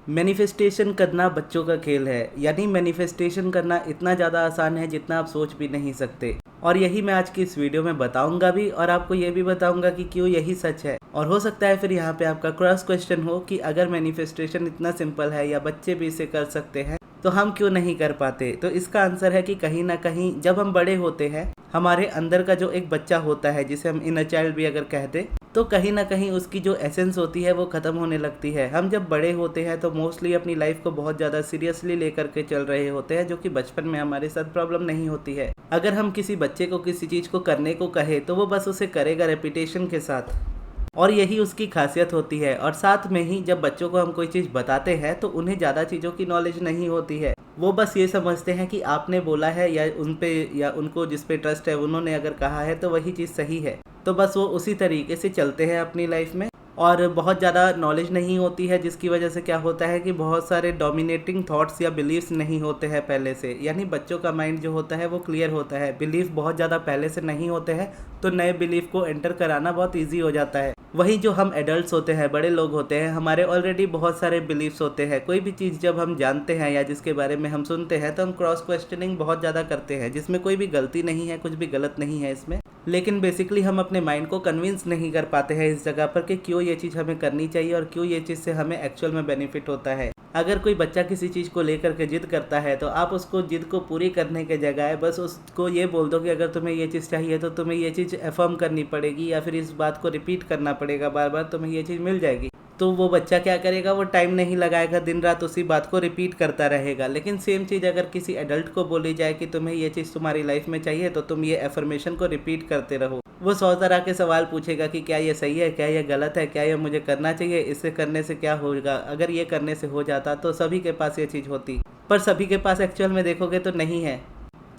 Manifestation करना बच्चों का खेल है, यानी मैनिफेस्टेशन करना इतना ज़्यादा आसान है जितना आप सोच भी नहीं सकते। और यही मैं आज की इस वीडियो में बताऊंगा भी, और आपको ये भी बताऊंगा कि क्यों यही सच है। और हो सकता है फिर यहाँ पे आपका क्रॉस क्वेश्चन हो कि अगर मैनिफेस्टेशन इतना सिंपल है या बच्चे भी इसे कर सकते हैं तो हम क्यों नहीं कर पाते। तो इसका आंसर है कि कहीं ना कहीं जब हम बड़े होते हैं, हमारे अंदर का जो एक बच्चा होता है, जिसे हम इनर चाइल्ड भी अगर कहते, तो कहीं ना कहीं उसकी जो एसेंस होती है वो ख़त्म होने लगती है। हम जब बड़े होते हैं तो मोस्टली अपनी लाइफ को बहुत ज़्यादा सीरियसली लेकर के चल रहे होते हैं, जो कि बचपन में हमारे साथ प्रॉब्लम नहीं होती है। अगर हम किसी बच्चे को किसी चीज़ को करने को कहे तो वो बस उसे करेगा रेपिटेशन के साथ, और यही उसकी खासियत होती है। और साथ में ही जब बच्चों को हम कोई चीज़ बताते हैं तो उन्हें ज़्यादा चीज़ों की नॉलेज नहीं होती है। वो बस ये समझते हैं कि आपने बोला है या उन पे या उनको जिस पे ट्रस्ट है उन्होंने अगर कहा है तो वही चीज़ सही है, तो बस वो उसी तरीके से चलते हैं अपनी लाइफ में। और बहुत ज़्यादा नॉलेज नहीं होती है, जिसकी वजह से क्या होता है कि बहुत सारे डोमिनेटिंग थॉट्स या बिलीव्स नहीं होते हैं पहले से। यानी बच्चों का माइंड जो होता है वो क्लियर होता है, बिलीफ बहुत ज़्यादा पहले से नहीं होते हैं, तो नए बिलीफ को एंटर कराना बहुत ईजी हो जाता है। वहीं जो हम एडल्ट्स होते हैं, बड़े लोग होते हैं, हमारे ऑलरेडी बहुत सारे बिलीव्स होते हैं। कोई भी चीज़ जब हम जानते हैं या जिसके बारे में हम सुनते हैं तो हम क्रॉस क्वेश्चनिंग बहुत ज़्यादा करते हैं, जिसमें कोई भी गलती नहीं है, कुछ भी गलत नहीं है इसमें। लेकिन बेसिकली हम अपने माइंड को कन्विंस नहीं कर पाते हैं इस जगह पर कि क्यों ये चीज़ हमें करनी चाहिए और क्यों ये चीज़ से हमें एक्चुअल में बेनिफिट होता है। अगर कोई बच्चा किसी चीज़ को लेकर के जिद करता है तो आप उसको जिद को पूरी करने के जगह बस उसको ये बोल दो कि अगर तुम्हें ये चीज़ चाहिए तो तुम्हें ये चीज़ अफर्म करनी पड़ेगी, या फिर इस बात को रिपीट करना पड़ेगा बार बार, तुम्हें ये चीज़ मिल जाएगी। तो वो बच्चा क्या करेगा, वो टाइम नहीं लगाएगा, दिन रात उसी बात को रिपीट करता रहेगा। लेकिन सेम चीज़ अगर किसी एडल्ट को बोली जाए कि तुम्हें ये चीज़ तुम्हारी लाइफ में चाहिए तो तुम ये एफर्मेशन को रिपीट करते रहो, वो 100 तरह के सवाल पूछेगा कि क्या ये सही है, क्या ये गलत है, क्या ये मुझे करना चाहिए, इससे करने से क्या होगा, अगर ये करने से हो जाता तो सभी के पास ये चीज़ होती। पर सभी के पास एक्चुअल में देखोगे तो नहीं है।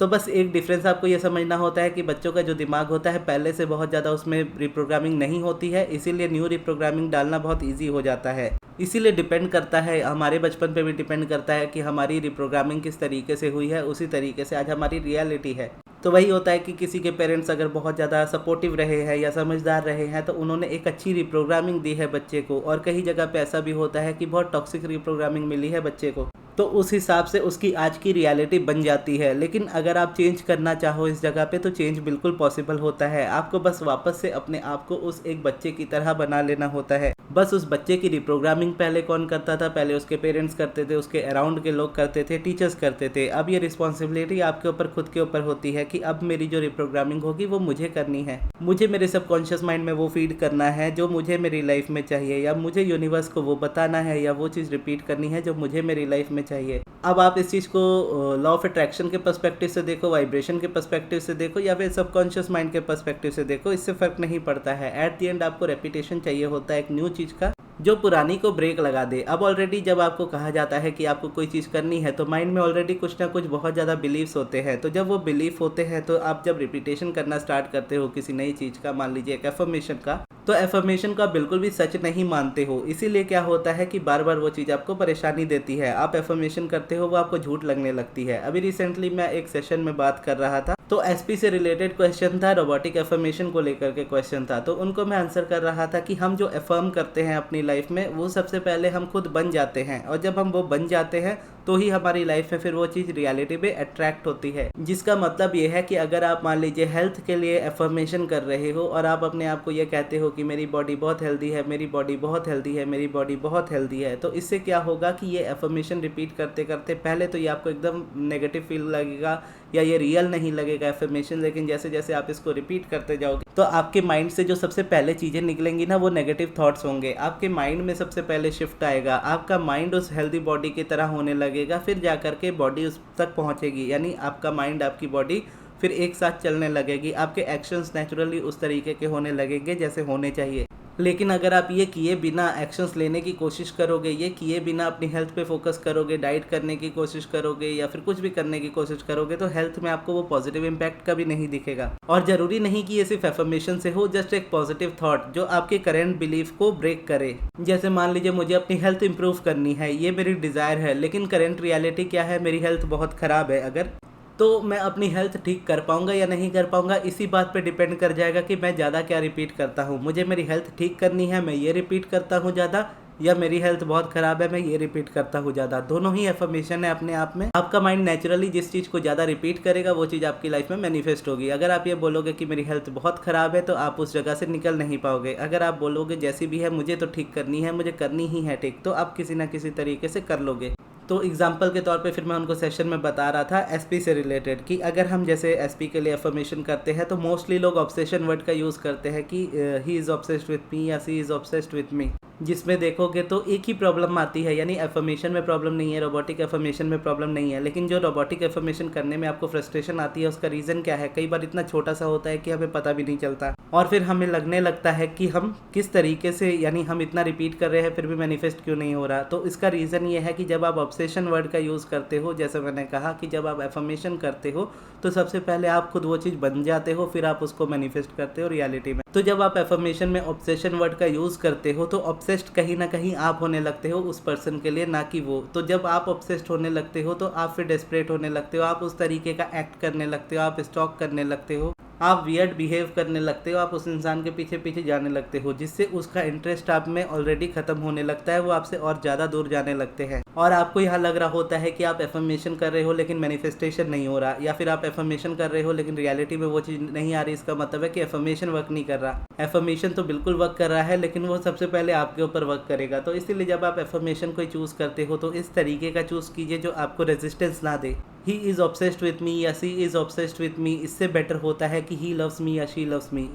तो बस एक डिफरेंस आपको ये समझना होता है कि बच्चों का जो दिमाग होता है पहले से बहुत ज़्यादा उसमें रिप्रोग्रामिंग नहीं होती है, इसीलिए न्यू रिप्रोग्रामिंग डालना बहुत इजी हो जाता है। इसीलिए डिपेंड करता है, हमारे बचपन पे भी डिपेंड करता है कि हमारी रिप्रोग्रामिंग किस तरीके से हुई है, उसी तरीके से आज हमारी रियलिटी है। तो वही होता है कि किसी के पेरेंट्स अगर बहुत ज़्यादा सपोर्टिव रहे हैं या समझदार रहे हैं तो उन्होंने एक अच्छी रिप्रोग्रामिंग दी है बच्चे को, और कई जगह पे ऐसा भी होता है कि बहुत टॉक्सिक रिप्रोग्रामिंग मिली है बच्चे को, तो उस हिसाब से उसकी आज की रियलिटी बन जाती है। लेकिन अगर आप चेंज करना चाहो इस जगह पे तो चेंज बिल्कुल पॉसिबल होता है। आपको बस वापस से अपने आप को उस एक बच्चे की तरह बना लेना होता है। बस उस बच्चे की रिप्रोग्रामिंग पहले कौन करता था, पहले उसके पेरेंट्स करते थे, उसके अराउंड के लोग करते थे, टीचर्स करते थे। अब ये रिस्पॉन्सिबिलिटी आपके ऊपर, खुद के ऊपर होती है कि अब मेरी जो रिप्रोग्रामिंग होगी वो मुझे करनी है। मुझे मेरे सबकॉन्शियस माइंड में वो फीड करना है जो मुझे मेरी लाइफ में चाहिए, या मुझे यूनिवर्स को वो बताना है या वो चीज़ रिपीट करनी है जो मुझे मेरी लाइफ में चाहिए। अब आप इस चीज़ को लॉ ऑफ अट्रैक्शन के पर्सपेक्टिव से देखो, वाइब्रेशन के पर्सपेक्टिव से देखो, या फिर सबकॉन्शियस माइंड के पर्सपेक्टिव से देखो, इससे फ़र्क नहीं पड़ता है। एट द एंड आपको रेपिटेशन चाहिए होता है एक न्यू चीज़ का, जो पुरानी को ब्रेक लगा दे। अब ऑलरेडी जब आपको कहा जाता है कि आपको कोई चीज़ करनी है तो माइंड में ऑलरेडी कुछ ना कुछ बहुत ज़्यादा बिलीव्स होते हैं। तो जब वो बिलीफ होते हैं तो आप जब रिपीटेशन करना स्टार्ट करते हो किसी नई चीज़ का, मान लीजिए एक एफर्मेशन का, तो एफर्मेशन का बिल्कुल भी सच नहीं मानते हो। इसीलिए क्या होता है कि बार बार वो चीज़ आपको परेशानी देती है। आप एफर्मेशन करते हो, वो आपको झूठ लगने लगती है। अभी रिसेंटली मैं एक सेशन में बात कर रहा था, तो एसपी से रिलेटेड क्वेश्चन था, रोबोटिक एफर्मेशन को लेकर के क्वेश्चन था। तो उनको मैं आंसर कर रहा था कि हम जो एफर्म करते हैं अपनी लाइफ में, वो सबसे पहले हम खुद बन जाते हैं, और जब हम वो बन जाते हैं तो ही हमारी लाइफ में फिर वो चीज़ रियलिटी में अट्रैक्ट होती है। जिसका मतलब ये है कि अगर आप मान लीजिए हेल्थ के लिए एफर्मेशन कर रहे हो और आप अपने आप को ये कहते हो कि मेरी बॉडी बहुत हेल्दी है, मेरी बॉडी बहुत हेल्दी है, मेरी बॉडी बहुत हेल्दी है, तो इससे क्या होगा कि ये एफर्मेशन रिपीट करते करते पहले तो ये आपको एकदम नेगेटिव फील लगेगा या ये रियल नहीं लगेगा एफर्मेशन। लेकिन जैसे जैसे आप इसको रिपीट करते जाओगे तो आपके माइंड से जो सबसे पहले चीज़ें निकलेंगी ना, वो नेगेटिव थॉट्स होंगे। आपके माइंड में सबसे पहले शिफ्ट आएगा, आपका माइंड उस हेल्दी बॉडी की तरह होने लगेगा, फिर जा कर के बॉडी उस तक पहुंचेगी। यानी आपका माइंड, आपकी बॉडी फिर एक साथ चलने लगेगी। आपके एक्शंस नेचुरली उस तरीके के होने लगेंगे जैसे होने चाहिए। लेकिन अगर आप ये किए बिना एक्शंस लेने की कोशिश करोगे, ये किए बिना अपनी हेल्थ पे फोकस करोगे, डाइट करने की कोशिश करोगे या फिर कुछ भी करने की कोशिश करोगे, तो हेल्थ में आपको वो पॉजिटिव इम्पैक्ट कभी नहीं दिखेगा। और ज़रूरी नहीं कि ये सिर्फ एफर्मेशन से हो, जस्ट एक पॉजिटिव थॉट जो आपके करेंट बिलीफ को ब्रेक करे। जैसे मान लीजिए मुझे अपनी हेल्थ इंप्रूव करनी है, ये मेरी डिज़ायर है, लेकिन करेंट रियलिटी क्या है, मेरी हेल्थ बहुत ख़राब है। अगर तो मैं अपनी हेल्थ ठीक कर पाऊंगा या नहीं कर पाऊंगा, इसी बात पे डिपेंड कर जाएगा कि मैं ज़्यादा क्या रिपीट करता हूँ। मुझे मेरी हेल्थ ठीक करनी है, मैं ये रिपीट करता हूँ ज़्यादा, या मेरी हेल्थ बहुत ख़राब है, मैं ये रिपीट करता हूँ ज़्यादा। दोनों ही एफर्मेशन है अपने आप में। आपका माइंड नेचुरली जिस चीज़ को ज़्यादा रिपीट करेगा वो चीज़ आपकी लाइफ में मैनिफेस्ट होगी। अगर आप ये बोलोगे कि मेरी हेल्थ बहुत ख़राब है तो आप उस जगह से निकल नहीं पाओगे। अगर आप बोलोगे जैसी भी है मुझे तो ठीक करनी है, मुझे करनी ही है ठीक, तो आप किसी ना किसी तरीके से कर लोगे। तो एग्जाम्पल के तौर पे फिर मैं उनको सेशन में बता रहा था एसपी से रिलेटेड कि अगर हम जैसे एसपी के लिए एफर्मेशन करते हैं तो मोस्टली लोग ऑब्सेशन वर्ड का यूज़ करते हैं कि ही इज़ ऑब्सेस्ड विथ मी या सी इज़ ऑब्सेस्ड विथ मी, जिसमें देखोगे तो एक ही प्रॉब्लम आती है, यानी एफर्मेशन में प्रॉब्लम नहीं है, रोबोटिक एफर्मेशन में प्रॉब्लम नहीं है। लेकिन जो रोबोटिक एफर्मेशन करने में आपको फ्रस्ट्रेशन आती है उसका रीज़न क्या है? कई बार इतना छोटा सा होता है कि हमें पता भी नहीं चलता और फिर हमें लगने लगता है कि हम किस तरीके से, यानी हम इतना रिपीट कर रहे हैं फिर भी मैनिफेस्ट क्यों नहीं हो रहा। तो इसका रीज़न ये है कि जब आप ऑब्सेशन वर्ड का यूज़ करते हो, जैसे मैंने कहा कि जब आप एफर्मेशन करते हो तो सबसे पहले आप खुद वो चीज़ बन जाते हो, फिर आप उसको मैनिफेस्ट करते हो रियलिटी में। तो जब आप एफर्मेशन में ऑब्सेशन वर्ड का यूज़ करते हो तो ऑब्सेस्ड कहीं ना कहीं आप होने लगते हो उस पर्सन के लिए, ना कि वो। तो जब आप ऑब्सेस्ड होने लगते हो तो आप फिर डेस्परेट होने लगते हो, आप उस तरीके का एक्ट करने लगते हो, आप स्टॉक करने लगते हो, आप वियर्ड बिहेव करने लगते हो, आप उस इंसान के पीछे पीछे जाने लगते हो, जिससे उसका इंटरेस्ट आप में ऑलरेडी खत्म होने लगता है, वो आपसे और ज़्यादा दूर जाने लगते हैं। और आपको यह लग रहा होता है कि आप एफर्मेशन कर रहे हो लेकिन मैनिफेस्टेशन नहीं हो रहा, या फिर आप एफर्मेशन कर रहे हो लेकिन रियलिटी में वो चीज़ नहीं आ रही। इसका मतलब है कि एफर्मेशन वर्क नहीं कर रहा। एफर्मेशन तो बिल्कुल वर्क कर रहा है लेकिन वो सबसे पहले आपके ऊपर वर्क करेगा। तो इसीलिए जब आप एफर्मेशन को चूज़ करते हो तो इस तरीके का चूज़ कीजिए जो आपको रेजिस्टेंस ना दे। He is obsessed with me या she is obsessed with me, इससे बेटर होता है कि ही लव्स मी या शी लव्स मी,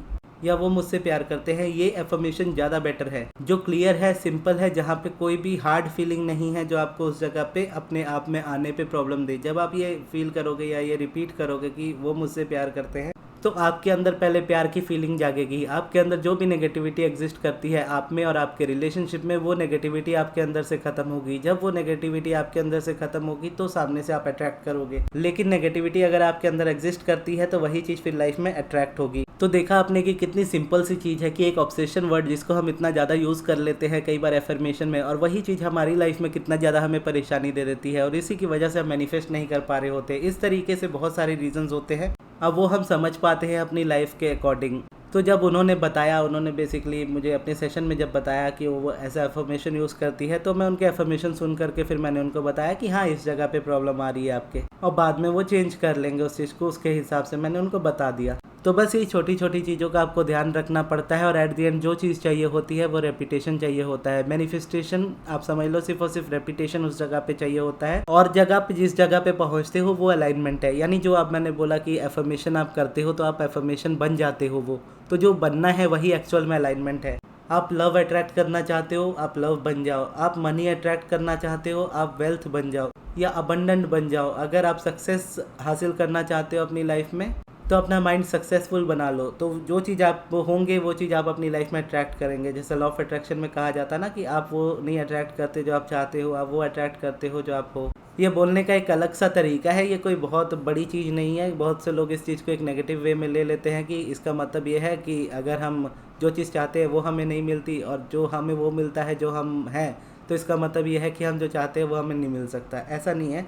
या वो मुझसे प्यार करते हैं। ये एफर्मेशन ज़्यादा बेटर है, जो क्लियर है, सिंपल है, जहाँ पे कोई भी हार्ड फीलिंग नहीं है जो आपको उस जगह पे अपने आप में आने पे प्रॉब्लम दे। जब आप ये फील करोगे या ये रिपीट करोगे कि वो मुझसे प्यार करते हैं तो आपके अंदर पहले प्यार की फीलिंग जागेगी। आपके अंदर जो भी नेगेटिविटी एग्जिस्ट करती है आप में और आपके रिलेशनशिप में, वो नेगेटिविटी आपके अंदर से खत्म होगी। जब वो नेगेटिविटी आपके अंदर से खत्म होगी तो सामने से आप अट्रैक्ट करोगे। लेकिन नेगेटिविटी अगर आपके अंदर एग्जिस्ट करती है तो वही चीज़ फिर लाइफ में अट्रैक्ट होगी। तो देखा आपने कि कितनी सिंपल सी चीज़ है कि एक ऑब्सेशन वर्ड जिसको हम इतना ज़्यादा यूज़ कर लेते हैं कई बार एफर्मेशन में, और वही चीज़ हमारी लाइफ में कितना ज़्यादा हमें परेशानी दे देती है और इसी की वजह से हम मैनिफेस्ट नहीं कर पा रहे होते। इस तरीके से बहुत सारे रीजंस होते हैं, अब वो हम समझ पाते हैं अपनी लाइफ के अकॉर्डिंग। तो जब उन्होंने बताया, उन्होंने बेसिकली मुझे अपने सेशन में जब बताया कि वो ऐसा एफर्मेशन यूज़ करती है, तो मैं उनके एफर्मेशन सुन करके फिर मैंने उनको बताया कि हाँ इस जगह पे प्रॉब्लम आ रही है आपके, और बाद में वो चेंज कर लेंगे उस चीज़ को, उसके हिसाब से मैंने उनको बता दिया। तो बस ये छोटी छोटी चीज़ों का आपको ध्यान रखना पड़ता है और एट द एंड जो चीज़ चाहिए होती है वो रेपिटेशन चाहिए होता है। मैनिफेस्टेशन आप समझ लो सिर्फ और सिर्फ रेपिटेशन उस जगह पे चाहिए होता है, और जगह पे जिस जगह पे पहुंचते हो वो अलाइनमेंट है। यानी जो आप, मैंने बोला कि एफर्मेशन आप करते हो तो आप एफर्मेशन बन जाते हो, वो तो जो बनना है वही एक्चुअल में अलाइनमेंट है। आप लव अट्रैक्ट करना चाहते हो आप लव बन जाओ, आप मनी अट्रैक्ट करना चाहते हो आप वेल्थ बन जाओ या अबंडेंट बन जाओ। अगर आप सक्सेस हासिल करना चाहते हो अपनी लाइफ में तो अपना माइंड सक्सेसफुल बना लो, तो जो चीज़ आप होंगे वो चीज़ आप अपनी लाइफ में अट्रैक्ट करेंगे। जैसे लॉ ऑफ अट्रैक्शन में कहा जाता है ना कि आप वो नहीं अट्रैक्ट करते जो आप चाहते हो, आप वो अट्रैक्ट करते हो जो आप हो। ये बोलने का एक अलग सा तरीका है, ये कोई बहुत बड़ी चीज़ नहीं है। बहुत से लोग इस चीज़ को एक नेगेटिव वे में ले लेते हैं कि इसका मतलब ये है कि अगर हम जो चीज़ चाहते हैं वो हमें नहीं मिलती और जो हमें वो मिलता है जो हम हैं, तो इसका मतलब ये है कि हम जो चाहते हैं वो हमें नहीं मिल सकता। ऐसा नहीं है।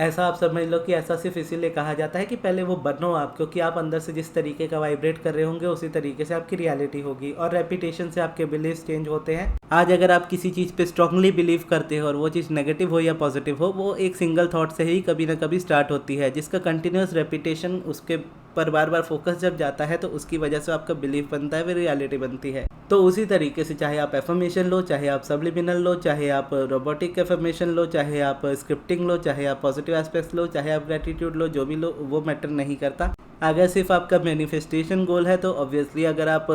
ऐसा आप समझ लो कि ऐसा सिर्फ इसीलिए कहा जाता है कि पहले वो बनो आप, क्योंकि आप अंदर से जिस तरीके का वाइब्रेट कर रहे होंगे उसी तरीके से आपकी रियलिटी होगी, और रेपिटेशन से आपके बिलीव्स चेंज होते हैं। आज अगर आप किसी चीज़ पे स्ट्रांगली बिलीव करते हो और वो चीज़ नेगेटिव हो या पॉजिटिव हो, वो एक सिंगल थॉट से ही कभी ना कभी स्टार्ट होती है, जिसका कंटिन्यूस रेपिटेशन उसके पर बार बार फोकस जब जाता है तो उसकी वजह से आपका बिलीफ बनता है, फिर रियलिटी बनती है। तो उसी तरीके से चाहे आप एफर्मेशन लो, चाहे आप सब्लिमिनल लो, चाहे आप रोबोटिक एफर्मेशन लो, चाहे आप स्क्रिप्टिंग लो, चाहे आप पॉजिटिव एस्पेक्ट्स लो, चाहे आप ग्रेटिट्यूड लो, जो भी लो वो मैटर नहीं करता। अगर सिर्फ आपका मैनिफेस्टेशन गोल है तो ऑब्वियसली अगर आप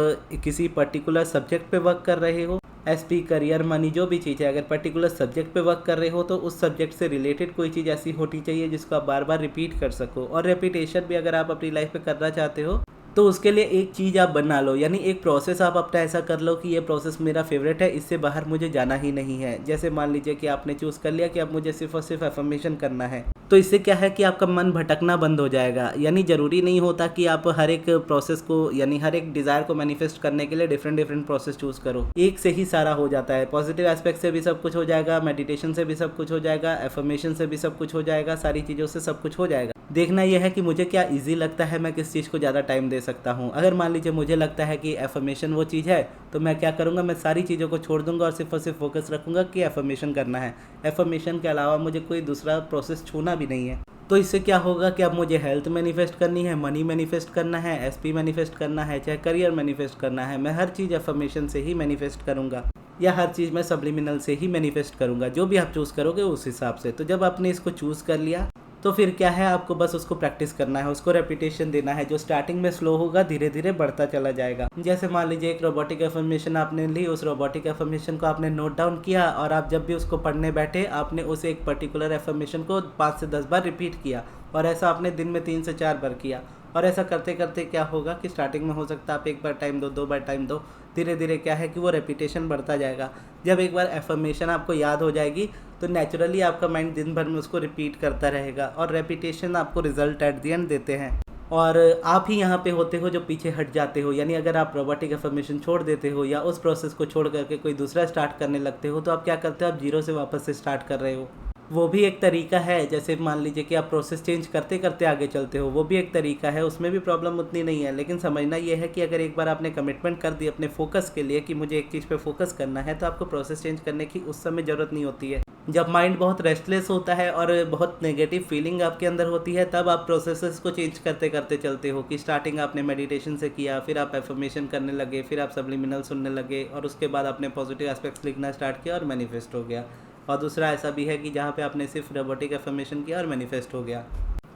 किसी पर्टिकुलर सब्जेक्ट पे वर्क कर रहे हो, एसपी, करियर, मनी, जो भी चीज़ है, अगर पर्टिकुलर सब्जेक्ट पे वर्क कर रहे हो तो उस सब्जेक्ट से रिलेटेड कोई चीज़ ऐसी होनी चाहिए जिसको आप बार बार रिपीट कर सको। और रेपिटेशन भी अगर आप अपनी लाइफ में करना चाहते हो तो उसके लिए एक चीज़ आप बना लो, यानी एक प्रोसेस आप अपना ऐसा कर लो कि ये प्रोसेस मेरा फेवरेट है, इससे बाहर मुझे जाना ही नहीं है। जैसे मान लीजिए कि आपने चूज़ कर लिया कि अब मुझे सिर्फ और सिर्फ एफर्मेशन करना है, तो इससे क्या है कि आपका मन भटकना बंद हो जाएगा। यानी ज़रूरी नहीं होता कि आप हर एक प्रोसेस को, यानी हर एक डिज़ायर को मैनिफेस्ट करने के लिए डिफरेंट प्रोसेस चूज़ करो, एक से ही सारा हो जाता है। पॉजिटिव एस्पेक्ट से भी सब कुछ हो जाएगा, मेडिटेशन से भी सब कुछ हो जाएगा, एफर्मेशन से भी सब कुछ हो जाएगा, सारी चीज़ों से सब कुछ हो जाएगा। देखना यह है कि मुझे क्या ईजी लगता है, मैं किस चीज़ को ज़्यादा टाइम दे सकता हूँ। अगर मान लीजिए मुझे लगता है कि एफर्मेशन वो चीज़ है, तो मैं क्या करूँगा, मैं सारी चीज़ों को छोड़ दूँगा और सिर्फ फोकस रखूँगा कि एफर्मेशन करना है। एफर्मेशन के अलावा मुझे कोई दूसरा प्रोसेस छूना भी नहीं है। तो इससे क्या होगा कि अब मुझे हेल्थ मैनिफेस्ट करनी है, मनी मैनिफेस्ट करना है, एसपी मैनिफेस्ट करना है, चाहे करियर मैनिफेस्ट करना है, मैं हर चीज़ एफर्मेशन से ही मैनिफेस्ट करूँगा, या हर चीज़ मैं सब्लिमिनल से ही मैनिफेस्ट करूँगा। जो भी आप चूज़ करोगे उस हिसाब से। तो जब आपने इसको चूज़ कर लिया तो फिर क्या है, आपको बस उसको प्रैक्टिस करना है, उसको रेपिटेशन देना है। जो स्टार्टिंग में स्लो होगा धीरे धीरे बढ़ता चला जाएगा। जैसे मान लीजिए एक रोबोटिक एफर्मेशन आपने ली, उस रोबोटिक एफर्मेशन को आपने नोट डाउन किया और आप जब भी उसको पढ़ने बैठे आपने उस एक पर्टिकुलर एफर्मेशन को 5 से 10 बार रिपीट किया, और ऐसा आपने दिन में 3 से 4 बार किया। और ऐसा करते करते क्या होगा कि स्टार्टिंग में हो सकता है आप 1 बार टाइम दो, 2 बार टाइम दो, धीरे धीरे क्या है कि वो रेपिटेशन बढ़ता जाएगा। जब एक बार एफर्मेशन आपको याद हो जाएगी तो नेचुरली आपका माइंड दिन भर में उसको रिपीट करता रहेगा, और रेपिटेशन आपको रिजल्ट एट द एंड देते हैं। और आप ही यहाँ पे होते हो जो पीछे हट जाते हो। यानी अगर आप रोबोटिक एफर्मेशन छोड़ देते हो या उस प्रोसेस को छोड़ करके कोई दूसरा स्टार्ट करने लगते हो, तो आप क्या करते हो, आप जीरो से वापस से स्टार्ट कर रहे हो। वो भी एक तरीका है। जैसे मान लीजिए कि आप प्रोसेस चेंज करते करते आगे चलते हो, वो भी एक तरीका है, उसमें भी प्रॉब्लम उतनी नहीं है। लेकिन समझना ये है कि अगर एक बार आपने कमिटमेंट कर दी अपने फोकस के लिए कि मुझे एक चीज़ पे फोकस करना है, तो आपको प्रोसेस चेंज करने की उस समय ज़रूरत नहीं होती है। जब माइंड बहुत रेस्टलेस होता है और बहुत नेगेटिव फीलिंग आपके अंदर होती है, तब आप प्रोसेसेस को चेंज करते करते चलते हो। कि स्टार्टिंग आपने मेडिटेशन से किया, फिर आप एफर्मेशन करने लगे, फिर आप सब्लिमिनल सुनने लगे, और उसके बाद आपने पॉजिटिव एस्पेक्ट्स लिखना स्टार्ट किया और मैनिफेस्ट हो गया। और दूसरा ऐसा भी है कि जहाँ पे आपने सिर्फ रोबोटिक एफर्मेशन किया और मैनिफेस्ट हो गया।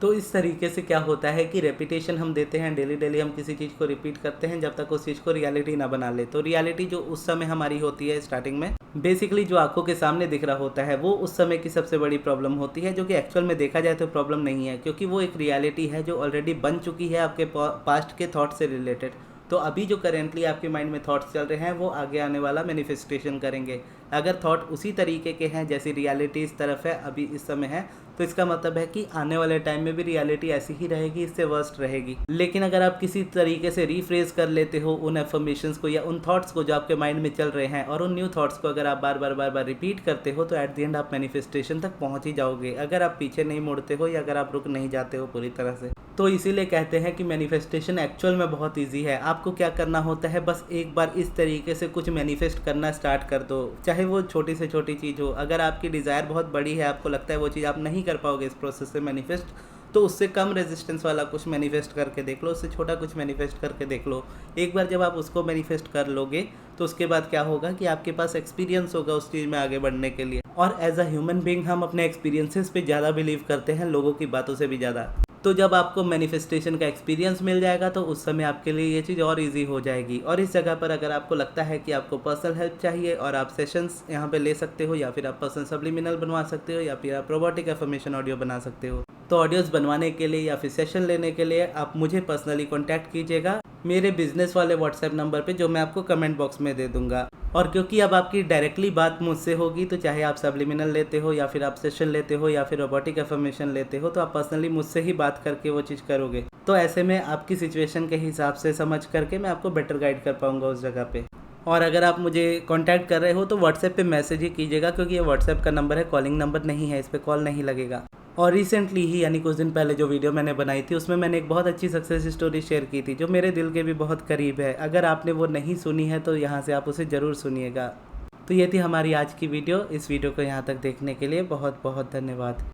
तो इस तरीके से क्या होता है कि रेपिटेशन हम देते हैं, डेली डेली हम किसी चीज़ को रिपीट करते हैं जब तक उस चीज़ को रियलिटी ना बना ले। तो रियलिटी जो उस समय हमारी होती है स्टार्टिंग में, बेसिकली जो आंखों के सामने दिख रहा होता है, वो उस समय की सबसे बड़ी प्रॉब्लम होती है, जो कि एक्चुअल में देखा जाए तो प्रॉब्लम नहीं है, क्योंकि वो एक रियलिटी है जो ऑलरेडी बन चुकी है आपके पास्ट के थॉट से रिलेटेड। तो अभी जो करेंटली आपके माइंड में थॉट्स चल रहे हैं, वो आगे आने वाला मैनिफेस्टेशन करेंगे। अगर थॉट उसी तरीके के हैं जैसी रियलिटी इस तरफ है अभी इस समय है, तो इसका मतलब है कि आने वाले टाइम में भी रियलिटी ऐसी ही रहेगी, इससे वर्स्ट रहेगी। लेकिन अगर आप किसी तरीके से रीफ्रेज कर लेते हो उन एफर्मेशंस को या उन थॉट्स को जो आपके माइंड में चल रहे हैं, और उन न्यू थॉट्स को अगर आप बार बार रिपीट करते हो, तो एट द एंड आप मैनिफेस्टेशन तक पहुंच ही जाओगे, अगर आप पीछे नहीं मुड़ते हो या अगर आप रुक नहीं जाते हो पूरी तरह से। तो इसीलिए कहते हैं कि मैनिफेस्टेशन एक्चुअल में बहुत ईजी है। आपको क्या करना होता है, बस एक बार इस तरीके से कुछ मैनिफेस्ट करना स्टार्ट कर दो, चाहे वो छोटी से छोटी चीज़ हो। अगर आपकी डिज़ायर बहुत बड़ी है, आपको लगता है वो चीज़ आप नहीं कर पाओगे इस प्रोसेस से मैनिफेस्ट, तो उससे कम रेजिस्टेंस वाला कुछ मैनिफेस्ट करके देख लो, उससे छोटा कुछ मैनिफेस्ट करके देख लो। एक बार जब आप उसको मैनिफेस्ट कर लोगे, तो उसके बाद क्या होगा कि आपके पास एक्सपीरियंस होगा उस चीज़ में आगे बढ़ने के लिए। और एज अ ह्यूमन बीइंग हम अपने एक्सपीरियंसेस पे ज़्यादा बिलीव करते हैं, लोगों की बातों से भी ज़्यादा। तो जब आपको मैनिफेस्टेशन का एक्सपीरियंस मिल जाएगा, तो उस समय आपके लिए ये चीज़ और इजी हो जाएगी। और इस जगह पर अगर आपको लगता है कि आपको पर्सनल हेल्प चाहिए, और आप सेशंस यहाँ पे ले सकते हो, या फिर आप पर्सनल सब्लिमिनल बनवा सकते हो, या फिर आप रोबोटिक एफर्मेशन ऑडियो बना सकते हो। तो ऑडियोज़ बनवाने के लिए या फिर सेशन लेने के लिए आप मुझे पर्सनली कॉन्टैक्ट कीजिएगा मेरे बिजनेस वाले व्हाट्सएप नंबर पे, जो मैं आपको कमेंट बॉक्स में दे दूंगा। और क्योंकि अब आपकी डायरेक्टली बात मुझसे होगी, तो चाहे आप सब्लिमिनल लेते हो या फिर आप सेशन लेते हो या फिर रोबोटिक एफर्मेशन लेते हो, तो आप पर्सनली मुझसे ही बात करके वो चीज़ करोगे। तो ऐसे में आपकी सिचुएशन के हिसाब से समझ करके मैं आपको बेटर गाइड कर पाऊँगा उस जगह पे। और अगर आप मुझे कांटेक्ट कर रहे हो तो व्हाट्सएप पे मैसेज ही कीजिएगा, क्योंकि ये व्हाट्सएप का नंबर है, कॉलिंग नंबर नहीं है, इस पर कॉल नहीं लगेगा। और रिसेंटली ही यानी कुछ दिन पहले जो वीडियो मैंने बनाई थी, उसमें मैंने एक बहुत अच्छी सक्सेस स्टोरी शेयर की थी, जो मेरे दिल के भी बहुत करीब है। अगर आपने वो नहीं सुनी है तो यहाँ से आप उसे ज़रूर सुनिएगा। तो ये थी हमारी आज की वीडियो। इस वीडियो को यहाँ तक देखने के लिए बहुत बहुत धन्यवाद।